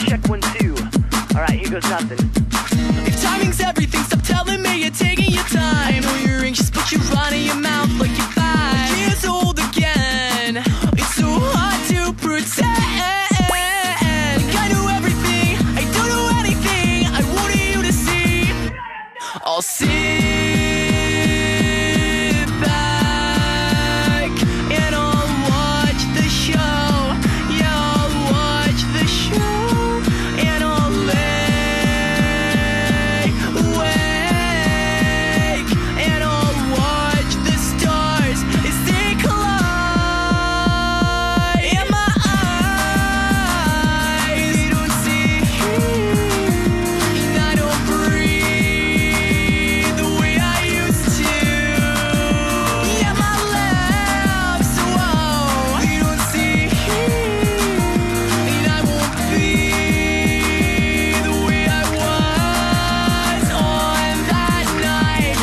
Check 1, 2. Alright, here goes nothing. If timing's everything, stop telling me you're taking your time. I know you're anxious, but you're running your mouth like you're 5 years old again. It's so hard to pretend. I know everything, I don't know anything. I wanted you to see. I'll sit back and I'll watch the show. Yeah, I'll watch the show and I'll lay awake and I'll watch the stars as they collide. In my eyes, they don't see, and I don't breathe the way I used to. Yeah, my lips, whoa, they don't see, and I won't be the way I was on that night.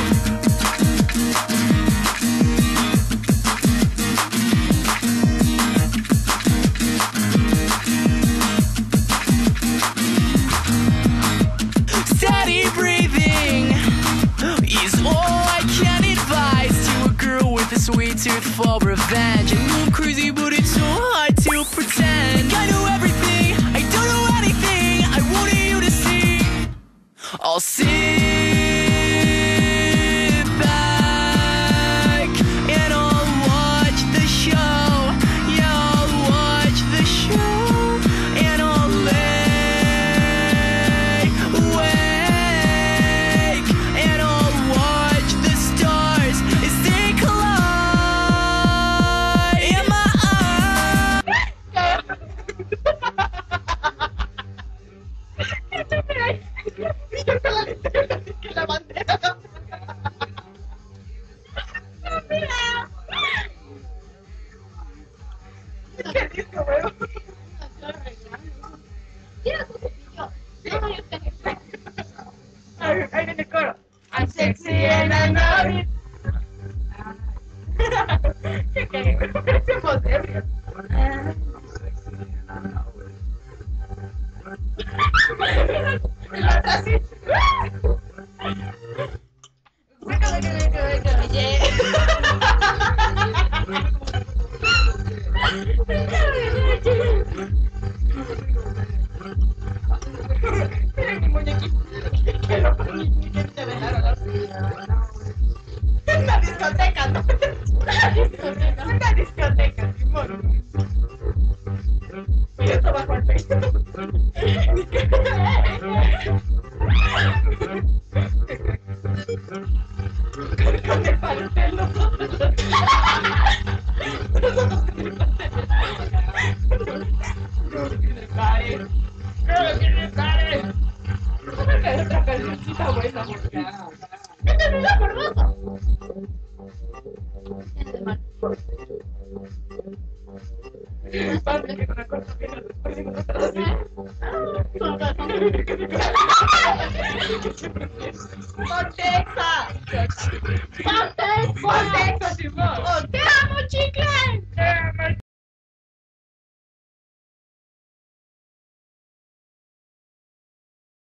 Steady breathing is all I can advise to a girl with a sweet tooth for revenge. I know I'm crazy, but it's so hard to pretend. I know everything, I don't know anything. I wanted you to see. I'll sit back and I'll watch the show. Yeah, I'll watch the show and I'll lay awake and I'll watch the stars as they collide. In my Ahí viene el coro. I'm sexy and I know it. ¿Qué? Parecemos serios. La otra sí. Mira mi muñequito. Que lo te dejaron una discoteca, ¿no? Una discoteca, Simón. Y esto bajo el pecho. Con el pastel, nosotros. No tiene pares. No tiene pares. Vamos a caer otra cancioncita buena. ¡Este no es hermoso! Pablo, que con la corta que no después de nosotros. ¡Pontexa! ¡Pontexa! ¡Pontexa, Simón! ¡Te amo, chicle!